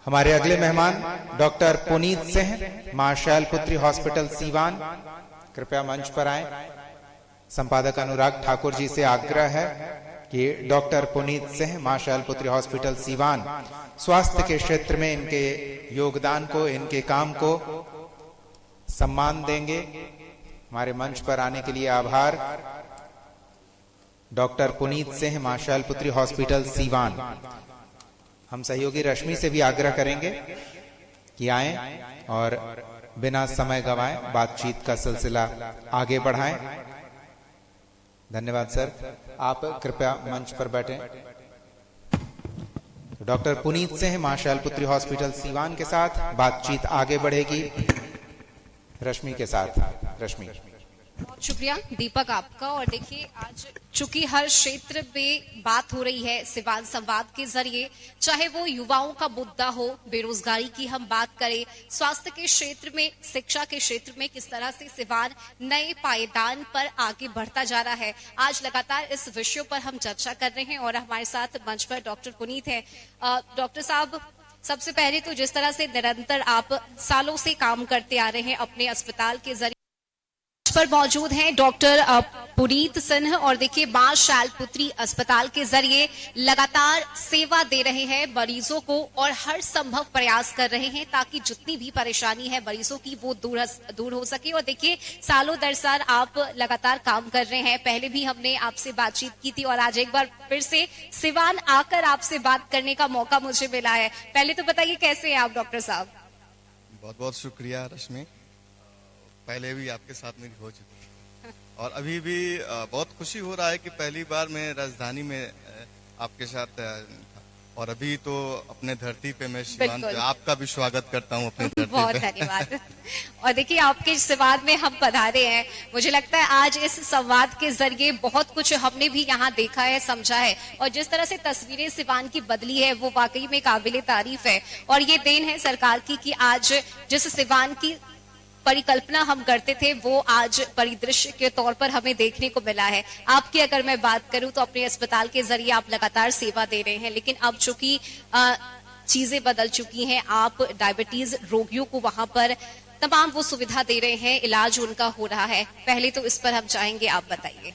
हमारे अगले मेहमान डॉक्टर पुनीत सिंह, मां शैलपुत्री हॉस्पिटल सीवान, कृपया मंच पर आएं। संपादक अनुराग ठाकुर जी से आग्रह है कि डॉक्टर पुनीत सिंह, मां शैलपुत्री हॉस्पिटल सीवान, स्वास्थ्य के क्षेत्र में इनके योगदान को, इनके काम को सम्मान देंगे। हमारे मंच पर आने के लिए आभार। डॉक्टर पुनीत सिंह, मां शैलपुत्री हॉस्पिटल सीवान। हम सहयोगी रश्मि से भी आग्रह करेंगे कि आएं और बिना समय गंवाएं बातचीत का सिलसिला आगे बढ़ाएं। धन्यवाद सर। आप कृपया मंच पर बैठें। डॉक्टर पुनीत सिंह, मां शैलपुत्री हॉस्पिटल सीवान के साथ बातचीत आगे बढ़ेगी रश्मि के साथ। रश्मि। बहुत शुक्रिया दीपक आपका। और देखिए, आज चूंकि हर क्षेत्र में बात हो रही है सिवान संवाद के जरिए, चाहे वो युवाओं का मुद्दा हो, बेरोजगारी की हम बात करें, स्वास्थ्य के क्षेत्र में, शिक्षा के क्षेत्र में, किस तरह से सिवान नए पायदान पर आगे बढ़ता जा रहा है, आज लगातार इस विषयों पर हम चर्चा कर रहे हैं। और हमारे साथ मंच पर डॉक्टर पुनीत है। डॉक्टर साहब, सबसे पहले तो जिस तरह से निरंतर आप सालों से काम करते आ रहे हैं अपने अस्पताल के जरिए, पर मौजूद हैं डॉक्टर पुनीत सिंह, और देखिए मां शैलपुत्री अस्पताल के जरिए लगातार सेवा दे रहे हैं मरीजों को और हर संभव प्रयास कर रहे हैं ताकि जितनी भी परेशानी है मरीजों की वो दूर हो सके। और देखिए, सालों दर साल आप लगातार काम कर रहे हैं। पहले भी हमने आपसे बातचीत की थी और आज एक बार फिर से सिवान आकर आपसे बात करने का मौका मुझे मिला है। पहले तो बताइए, कैसे हैं आप डॉक्टर साहब? बहुत बहुत शुक्रिया रश्मि। पहले भी आपके साथ मेरी हो चुकी है और अभी भी बहुत खुशी हो रहा है कि पहली बार मैं राजधानी में आपके साथ था। और अभी तो अपने धरती पे मैं सिवान पे आपका भी स्वागत करता हूं अपने धरती बहुत धन्यवाद। और देखिए, आपके संवाद में हम पधारे हैं। मुझे लगता है आज इस संवाद के जरिए बहुत कुछ हमने भी यहाँ देखा है, समझा है, और जिस तरह से तस्वीरें सिवान की बदली है वो वाकई में काबिले तारीफ है। और ये देन है सरकार की कि आज जिस सिवान की परिकल्पना हम करते थे वो आज परिदृश्य के तौर पर हमें देखने को मिला है। आपकी अगर मैं बात करूं तो अपने अस्पताल के जरिए आप लगातार सेवा दे रहे हैं, लेकिन अब चूंकि चीजें बदल चुकी हैं, आप डायबिटीज रोगियों को वहां पर तमाम वो सुविधा दे रहे हैं, इलाज उनका हो रहा है। पहले तो इस पर हम चाहेंगे आप बताइए।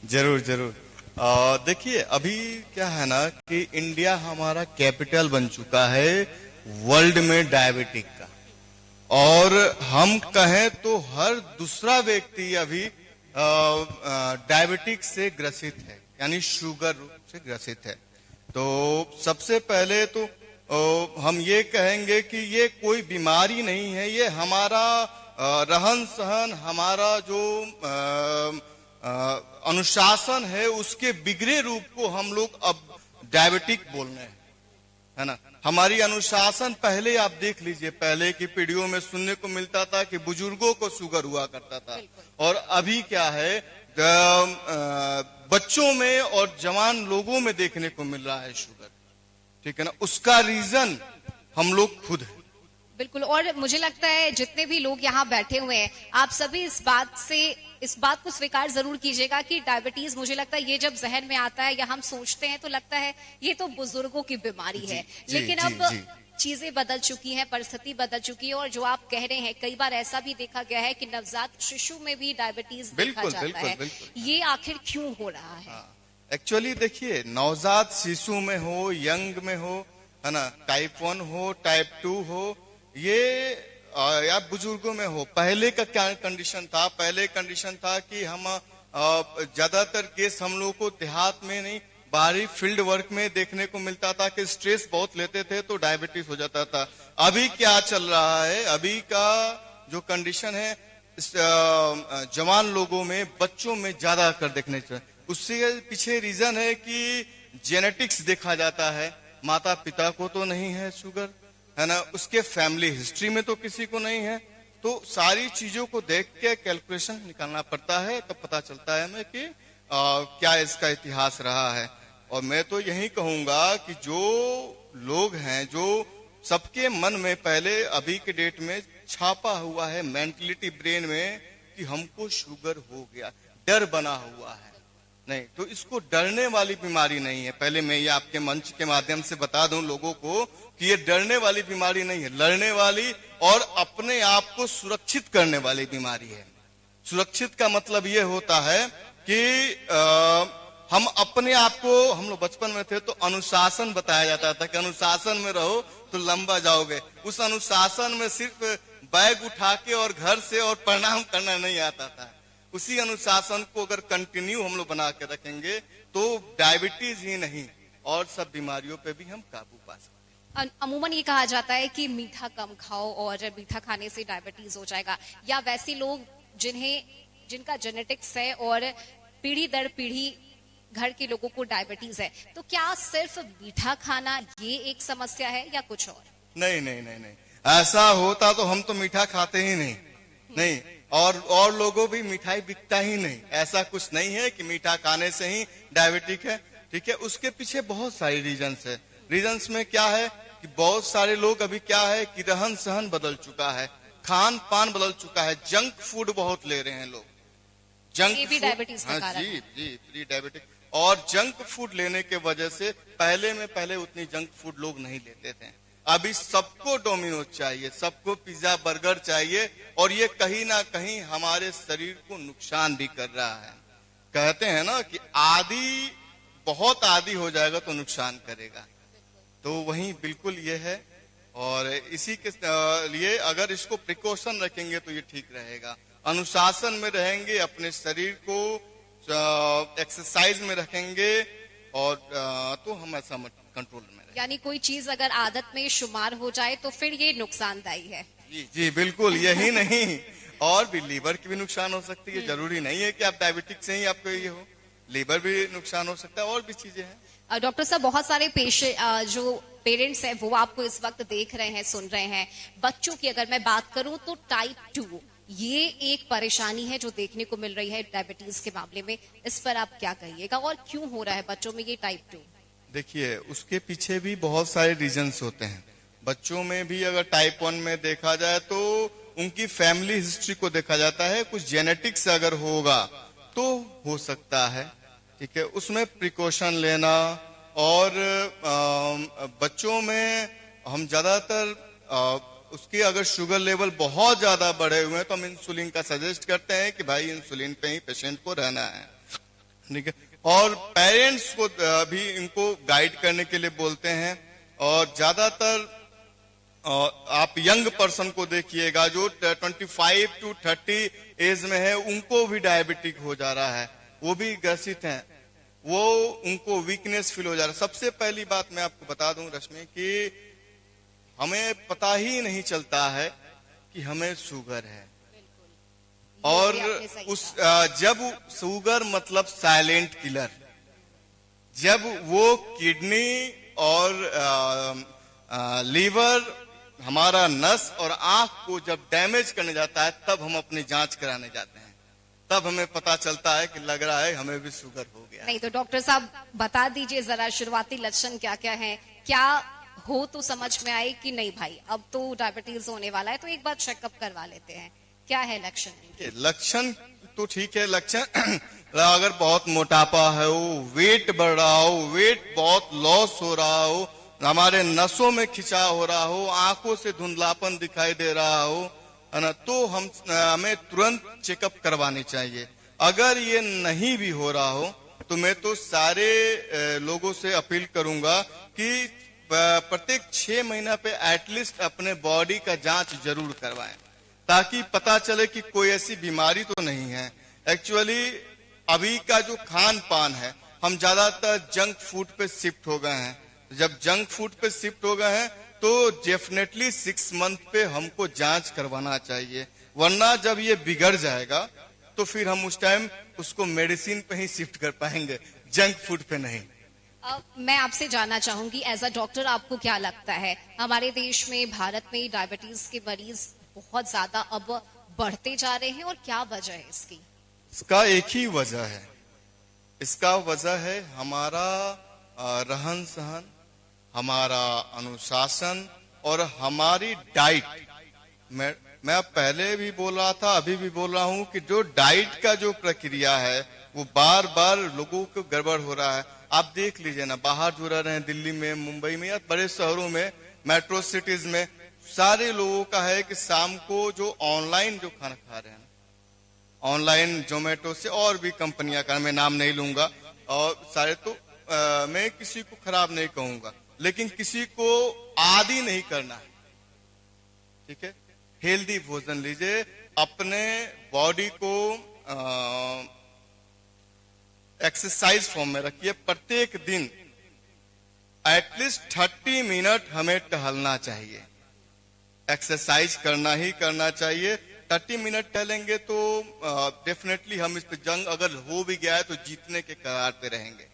जरूर जरूर। देखिए, अभी क्या है ना कि इंडिया हमारा कैपिटल बन चुका है वर्ल्ड में डायबिटिक का, और हम कहें तो हर दूसरा व्यक्ति अभी डायबिटिक से ग्रसित है, यानी शुगर से ग्रसित है। तो सबसे पहले तो हम ये कहेंगे कि ये कोई बीमारी नहीं है, ये हमारा रहन सहन, हमारा जो अनुशासन है उसके बिगड़े रूप को हम लोग अब डायबिटिक बोल रहे हैं, है ना। हमारी अनुशासन, पहले आप देख लीजिए, पहले की पीढ़ियों में सुनने को मिलता था कि बुजुर्गों को शुगर हुआ करता था, और अभी क्या है बच्चों में और जवान लोगों में देखने को मिल रहा है शुगर, ठीक है ना। उसका रीजन हम लोग खुद है। बिल्कुल। और मुझे लगता है जितने भी लोग यहाँ बैठे हुए हैं, आप सभी इस बात को स्वीकार जरूर कीजिएगा कि डायबिटीज, मुझे लगता है ये जब जहन में आता है या हम सोचते हैं तो लगता है ये तो बुजुर्गों की बीमारी है, लेकिन अब चीजें बदल चुकी हैं, परिस्थिति बदल चुकी है। और जो आप कह रहे हैं, कई बार ऐसा भी देखा गया है कि नवजात शिशु में भी डायबिटीज देखा जाता है। ये आखिर क्यों हो रहा है? एक्चुअली देखिए, नवजात शिशु में हो, यंग में हो, है ना, टाइप 1 हो, टाइप 2 हो, ये या बुजुर्गों में हो, पहले का क्या कंडीशन था? पहले कंडीशन था कि हम ज्यादातर केस हम लोग को देहात में नहीं, बाहरी फील्ड वर्क में देखने को मिलता था कि स्ट्रेस बहुत लेते थे तो डायबिटीज हो जाता था। अभी क्या चल रहा है, अभी का जो कंडीशन है जवान लोगों में, बच्चों में ज्यादा कर देखने को, उससे पीछे रीजन है कि जेनेटिक्स देखा जाता है। माता पिता को तो नहीं है शुगर, है ना, उसके फैमिली हिस्ट्री में तो किसी को नहीं है, तो सारी चीजों को देख के कैलकुलेशन निकालना पड़ता है, तब पता चलता है हमें कि क्या इसका इतिहास रहा है। और मैं तो यही कहूंगा कि जो लोग हैं, जो सबके मन में पहले अभी के डेट में छापा हुआ है मेंटलिटी ब्रेन में कि हमको शुगर हो गया, डर बना हुआ है, नहीं, तो इसको डरने वाली बीमारी नहीं है। पहले मैं ये आपके मंच के माध्यम से बता दूं लोगों को कि ये डरने वाली बीमारी नहीं है, लड़ने वाली और अपने आप को सुरक्षित करने वाली बीमारी है। सुरक्षित का मतलब ये होता है कि हम अपने आप को, हम लोग बचपन में थे तो अनुशासन बताया जाता था कि अनुशासन में रहो तो लंबा जाओगे। उस अनुशासन में सिर्फ बैग उठा के और घर से और प्रणाम करना नहीं आता था। उसी अनुशासन को अगर कंटिन्यू हम लोग बना के रखेंगे तो डायबिटीज ही नहीं और सब बीमारियों पे भी हम काबू पा सकते हैं। अमूमन ये कहा जाता है कि मीठा कम खाओ और मीठा खाने से डायबिटीज हो जाएगा, या वैसे लोग जिनका जेनेटिक्स है और पीढ़ी दर पीढ़ी घर के लोगों को डायबिटीज है, तो क्या सिर्फ मीठा खाना ये एक समस्या है या कुछ और? नहीं नहीं नहीं नहीं, ऐसा होता तो हम तो मीठा खाते ही नहीं और लोगों भी मिठाई बिकता ही नहीं। ऐसा कुछ नहीं है कि मीठा खाने से ही डायबिटिक है, ठीक है। उसके पीछे बहुत सारी रीजंस है। रीजंस में क्या है कि बहुत सारे लोग अभी क्या है कि रहन सहन बदल चुका है, खान पान बदल चुका है, जंक फूड बहुत ले रहे हैं लोग। ये भी डायबिटीज का कारण है। जी प्री डायबिटिक, और जंक फूड लेने के वजह से पहले उतनी जंक फूड लोग नहीं लेते थे। अभी सबको डोमिनोज चाहिए, सबको पिज्जा बर्गर चाहिए और ये कहीं ना कहीं हमारे शरीर को नुकसान भी कर रहा है। कहते हैं ना कि बहुत आदी हो जाएगा तो नुकसान करेगा, तो वही बिल्कुल ये है। और इसी के लिए अगर इसको प्रिकॉशन रखेंगे तो ये ठीक रहेगा। अनुशासन में रहेंगे, अपने शरीर को एक्सरसाइज में रखेंगे और तो हम ऐसा कंट्रोल में रहेंगे। यानी कोई चीज अगर आदत में शुमार हो जाए तो फिर ये नुकसानदायी है। जी बिल्कुल, यही नहीं और भी लीवर की भी नुकसान हो सकती है। जरूरी नहीं है कि आप डायबिटिक से ही आपको ये हो, लीवर भी नुकसान हो सकता है और भी चीजें हैं। डॉक्टर साहब, बहुत सारे जो पेरेंट्स हैं वो आपको इस वक्त देख रहे हैं, सुन रहे हैं। बच्चों की अगर मैं बात करूं तो टाइप 2 ये एक परेशानी है जो देखने को मिल रही है डायबिटीज के मामले में। इस पर आप क्या कहिएगा और क्यों हो रहा है बच्चों में ये टाइप 2? देखिए, उसके पीछे भी बहुत सारे रीजंस होते हैं। बच्चों में भी अगर टाइप 1 में देखा जाए तो उनकी फैमिली हिस्ट्री को देखा जाता है। कुछ जेनेटिक्स अगर होगा तो हो सकता है, ठीक है। उसमें प्रिकॉशन लेना और बच्चों में हम ज्यादातर उसकी अगर शुगर लेवल बहुत ज्यादा बढ़े हुए हैं तो हम इंसुलिन का सजेस्ट करते हैं कि भाई इंसुलिन पे ही पेशेंट को रहना है, ठीक है। और पेरेंट्स को भी इनको गाइड करने के लिए बोलते हैं। और ज्यादातर आप यंग पर्सन को देखिएगा जो 25 to 30 एज में है, उनको भी डायबिटिक हो जा रहा है, वो भी ग्रसित हैं, वो उनको वीकनेस फील हो जा रहा है। सबसे पहली बात मैं आपको बता दूं रश्मि कि हमें पता ही नहीं चलता है कि हमें शुगर है। और जब शुगर मतलब साइलेंट किलर, जब वो किडनी और लीवर, हमारा नस और आंख को जब डैमेज करने जाता है तब हम अपनी जांच कराने जाते हैं, तब हमें पता चलता है कि लग रहा है हमें भी शुगर हो गया। नहीं तो डॉक्टर साहब बता दीजिए जरा शुरुआती लक्षण क्या क्या हैं, क्या हो तो समझ में आए कि नहीं भाई अब तो डायबिटीज होने वाला है तो एक बार चेकअप करवा लेते हैं। क्या है लक्षण? लक्षण तो ठीक है। लक्षण अगर बहुत मोटापा है, वेट बढ़ रहा हो, वेट बहुत लॉस हो रहा हो, हमारे नसों में खिंचाव हो रहा हो, आंखों से धुंधलापन दिखाई दे रहा हो, है ना, तो हमें तुरंत चेकअप करवानी चाहिए। अगर ये नहीं भी हो रहा हो तो मैं तो सारे लोगों से अपील करूंगा कि प्रत्येक 6 महीना पे एटलीस्ट अपने बॉडी का जांच जरूर करवाएं ताकि पता चले कि कोई ऐसी बीमारी तो नहीं है। एक्चुअली अभी का जो खान पान है, हम ज्यादातर जंक फूड पे शिफ्ट हो गए हैं। जब जंक फूड पे शिफ्ट हो गए हैं तो डेफिनेटली 6 मंथ पे हमको जांच करवाना चाहिए, वरना जब ये बिगड़ जाएगा तो फिर हम उस टाइम उसको मेडिसिन पे ही शिफ्ट कर पाएंगे, जंक फूड पे नहीं। मैं आपसे जानना चाहूंगी एज अ डॉक्टर आपको क्या लगता है हमारे देश में, भारत में डायबिटीज के मरीज बहुत ज्यादा अब बढ़ते जा रहे हैं और क्या वजह है इसकी? इसका एक ही वजह है, इसका वजह है हमारा रहन सहन, हमारा अनुशासन और हमारी डाइट। मैं पहले भी बोल रहा था, अभी भी बोल रहा हूं कि जो डाइट का जो प्रक्रिया है वो बार बार लोगों को गड़बड़ हो रहा है। आप देख लीजिए ना, बाहर जो रह रहे हैं, दिल्ली में, मुंबई में या बड़े शहरों में, मेट्रो सिटीज में, सारे लोगों का है कि शाम को जो ऑनलाइन जो खाना खा रहे हैं, ऑनलाइन जोमेटो से और भी कंपनियां का मैं नाम नहीं लूंगा, और सारे तो मैं किसी को खराब नहीं कहूंगा, लेकिन किसी को आदी नहीं करना है, ठीक है। हेल्दी भोजन लीजिए, अपने बॉडी को एक्सरसाइज फॉर्म में रखिए। प्रत्येक दिन एटलीस्ट 30 मिनट हमें टहलना चाहिए, एक्सरसाइज करना ही करना चाहिए। 30 मिनट टहलेंगे तो डेफिनेटली हम इस पे जंग अगर हो भी गया है तो जीतने के कगार पे रहेंगे।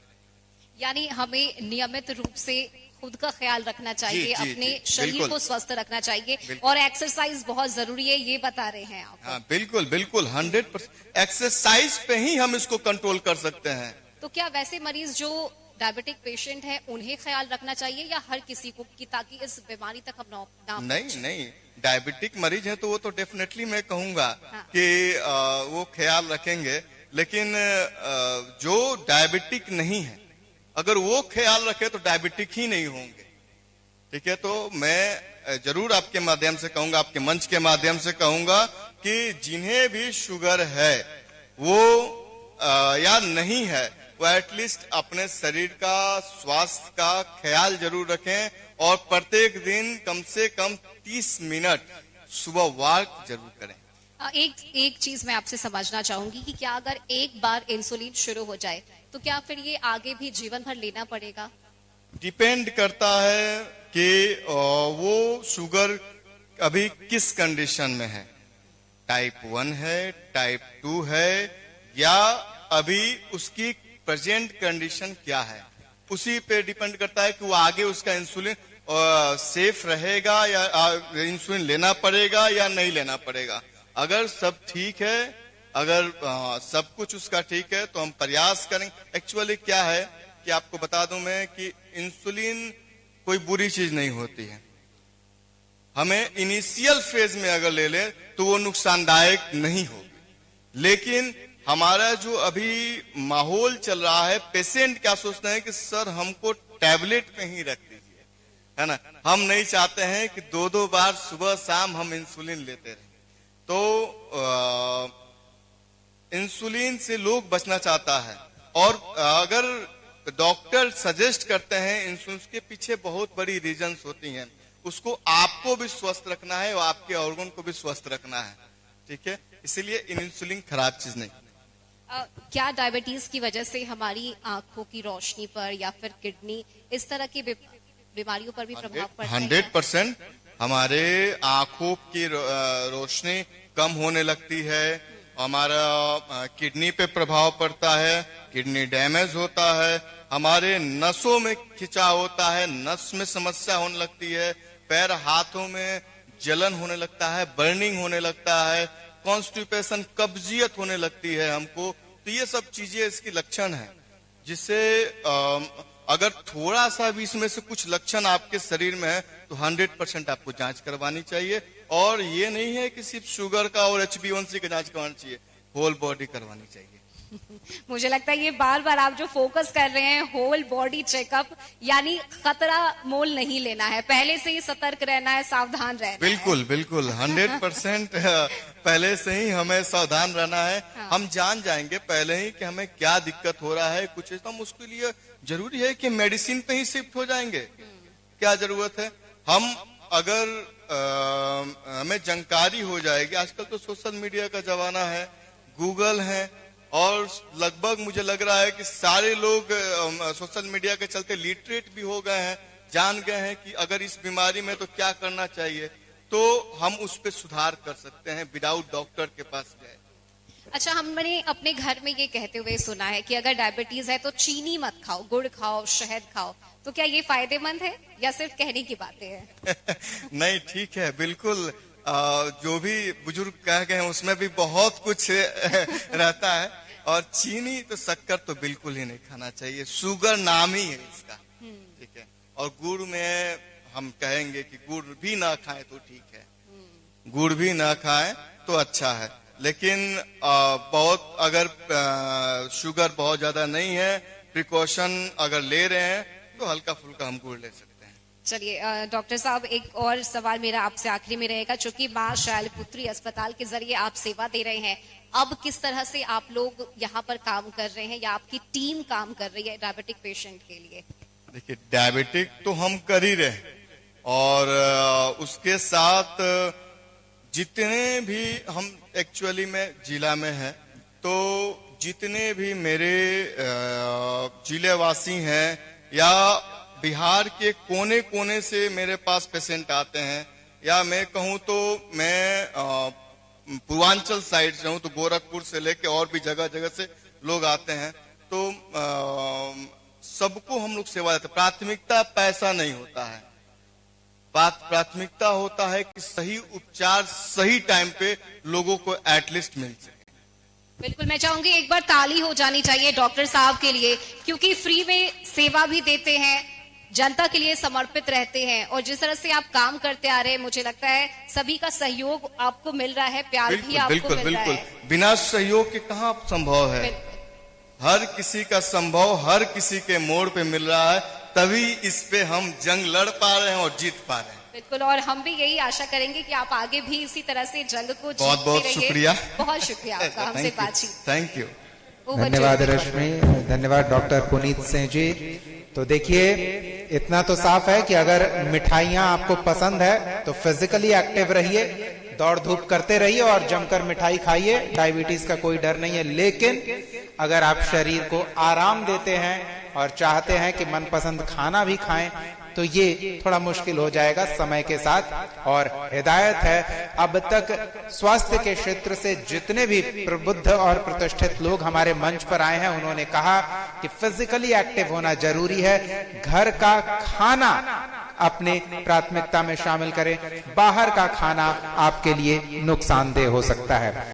यानी हमें नियमित रूप से खुद का ख्याल रखना चाहिए, जी, अपने जी, शरीर बिल्कुल। को स्वस्थ रखना चाहिए, बिल्कुल। और एक्सरसाइज बहुत जरूरी है, ये बता रहे हैं आप। हाँ, बिल्कुल बिल्कुल 100% एक्सरसाइज पे ही हम इसको कंट्रोल कर सकते हैं। तो क्या वैसे मरीज जो डायबिटिक पेशेंट है उन्हें ख्याल रखना चाहिए या हर किसी को, कि ताकि इस बीमारी तक हम ना नहीं नहीं, डायबिटिक मरीज है तो वो तो डेफिनेटली मैं कहूंगा हाँ। कि वो ख्याल रखेंगे, लेकिन जो डायबिटिक नहीं है अगर वो ख्याल रखे तो डायबिटिक ही नहीं होंगे, ठीक है। तो मैं जरूर आपके माध्यम से कहूंगा, आपके मंच के माध्यम से कहूंगा कि जिन्हें भी शुगर है वो या नहीं है, वो एटलीस्ट अपने शरीर का स्वास्थ्य का ख्याल जरूर रखें, और प्रत्येक दिन कम से कम 30 मिनट सुबह वॉक जरूर करें। एक चीज मैं आपसे समझना चाहूंगी कि क्या अगर एक बार इंसुलिन शुरू हो जाए तो क्या फिर ये आगे भी जीवन भर लेना पड़ेगा? डिपेंड करता है कि वो शुगर अभी किस कंडीशन में है, टाइप 1 है, टाइप 2 है, या अभी उसकी प्रेजेंट कंडीशन क्या है, उसी पे डिपेंड करता है कि वो आगे उसका इंसुलिन सेफ रहेगा या इंसुलिन लेना पड़ेगा या नहीं लेना पड़ेगा। अगर सब ठीक है, अगर सब कुछ उसका ठीक है तो हम प्रयास करेंगे। एक्चुअली क्या है कि आपको बता दूं मैं कि इंसुलिन कोई बुरी चीज नहीं होती है, हमें इनिशियल फेज में अगर ले ले तो वो नुकसानदायक नहीं होगी, लेकिन हमारा जो अभी माहौल चल रहा है, पेशेंट क्या सोचते हैं कि सर हमको टैबलेट पे ही रख दीजिए, है ना। हम नहीं चाहते हैं कि 2-2 बार सुबह शाम हम इंसुलिन लेते रहे। तो इंसुलिन से लोग बचना चाहता है, और अगर डॉक्टर सजेस्ट करते हैं इंसुलिन के पीछे बहुत बड़ी रीजंस होती हैं, उसको आपको भी स्वस्थ रखना है और आपके ऑर्गन को भी स्वस्थ रखना है, ठीक है। इसीलिए इंसुलिन खराब चीज नहीं। क्या डायबिटीज की वजह से हमारी आंखों की रोशनी पर या फिर किडनी, इस तरह की बीमारियों पर भी प्रभाव पड़ता है? 100% हमारे आंखों की रोशनी कम होने लगती है, हमारा किडनी पे प्रभाव पड़ता है, किडनी डैमेज होता है, हमारे नसों में खिंचाव होता है, नस में समस्या होने लगती है, पैर हाथों में जलन होने लगता है, बर्निंग होने लगता है, कॉन्स्टिपेशन कब्जियत होने लगती है हमको। तो ये सब चीजें इसकी लक्षण है, जिससे अगर थोड़ा सा भी इसमें से कुछ लक्षण आपके शरीर में है तो 100% आपको जांच करवानी चाहिए। और ये नहीं है कि सिर्फ शुगर का और HbA1c का जांच करवानी चाहिए, होल बॉडी करवानी चाहिए। मुझे लगता है ये बार बार आप जो फोकस कर रहे हैं, होल बॉडी चेकअप, यानी खतरा मोल नहीं लेना है, पहले से ही सतर्क रहना है, सावधान रहना है। बिल्कुल बिल्कुल 100% पहले से ही हमें सावधान रहना है। हाँ। हम जान जाएंगे पहले ही कि हमें क्या दिक्कत हो रहा है, कुछ तो हम उसके लिए जरूरी है कि मेडिसिन पे ही शिफ्ट हो जाएंगे। क्या जरूरत है, हम अगर हमें जानकारी हो जाएगी, आजकल तो सोशल मीडिया का जमाना है, गूगल है, और लगभग मुझे लग रहा है कि सारे लोग सोशल मीडिया के चलते लिटरेट भी हो गए हैं, जान गए हैं कि अगर इस बीमारी में तो क्या करना चाहिए, तो हम उस पर सुधार कर सकते हैं विदाउट डॉक्टर के पास गए। अच्छा, हमने अपने घर में ये कहते हुए सुना है कि अगर डायबिटीज है तो चीनी मत खाओ, गुड़ खाओ, शहद खाओ, तो क्या ये फायदेमंद है या सिर्फ कहने की बातें हैं? नहीं, ठीक है, बिल्कुल। जो भी बुजुर्ग कह गए हैं उसमें भी बहुत कुछ रहता है, और चीनी तो शक्कर तो बिल्कुल ही नहीं खाना चाहिए, शुगर नाम ही है इसका, ठीक है। और गुड़ में हम कहेंगे कि गुड़ भी ना खाएं तो ठीक है, गुड़ भी ना खाएं तो अच्छा है। लेकिन बहुत अगर शुगर बहुत ज्यादा नहीं है, प्रिकॉशन अगर ले रहे हैं तो हल्का फुल्का हम गुड़ ले सकते हैं। चलिए डॉक्टर साहब, एक और सवाल मेरा आपसे आखिरी में रहेगा। चूंकि मां शैलपुत्री अस्पताल के जरिए आप सेवा दे रहे हैं, अब किस तरह से आप लोग यहाँ पर काम कर रहे हैं या आपकी टीम काम कर रही है डायबिटिक पेशेंट के लिए? देखिए, डायबिटिक तो हम कर ही रहे हैं, और उसके साथ जितने भी हम एक्चुअली में जिला में हैं, तो जितने भी मेरे जिले वासी हैं या बिहार के कोने कोने से मेरे पास पेशेंट आते हैं, या मैं कहूँ तो मैं पूर्वांचल साइड से हूँ, तो गोरखपुर से लेके और भी जगह जगह से लोग आते हैं, तो सबको हम लोग सेवा देते हैं। प्राथमिकता पैसा नहीं होता है, प्राथमिकता होता है कि सही उपचार सही टाइम पे लोगों को एटलीस्ट मिल सके। बिल्कुल, मैं चाहूंगी एक बार ताली हो जानी चाहिए डॉक्टर साहब के लिए, क्योंकि फ्री में सेवा भी देते हैं, जनता के लिए समर्पित रहते हैं, और जिस तरह से आप काम करते आ रहे हैं, मुझे लगता है सभी का सहयोग आपको मिल रहा है, प्यार भी आपको मिल रहा है। बिना सहयोग के कहाँ संभव है? हर किसी का संभव हर किसी के मोड़ पे मिल रहा है, तभी इस पे हम जंग लड़ पा रहे हैं और जीत पा रहे हैं। बिल्कुल, और हम भी यही आशा करेंगे कि आप आगे भी इसी तरह से जंग को जीतते बहुत बहुत रहिए। शुक्रिया। बहुत शुक्रिया आपका हमसे बातचीत। Thank you. धन्यवाद रश्मि, धन्यवाद डॉक्टर पुनीत सिंह जी। तो देखिए, इतना तो साफ है कि अगर मिठाइयां आपको पसंद है तो फिजिकली एक्टिव रहिए, दौड़ धूप करते रहिए और जमकर मिठाई खाइए, डायबिटीज का कोई डर नहीं है। लेकिन अगर आप शरीर को आराम देते हैं और चाहते हैं कि मनपसंद खाना भी खाएं, तो ये थोड़ा मुश्किल हो जाएगा समय के साथ। और हिदायत है, अब तक स्वास्थ्य के क्षेत्र से जितने भी प्रबुद्ध और प्रतिष्ठित लोग हमारे मंच पर आए हैं, उन्होंने कहा कि फिजिकली एक्टिव होना जरूरी है। घर का खाना अपने प्राथमिकता में शामिल करें, बाहर का खाना आपके लिए नुकसानदेह हो सकता है।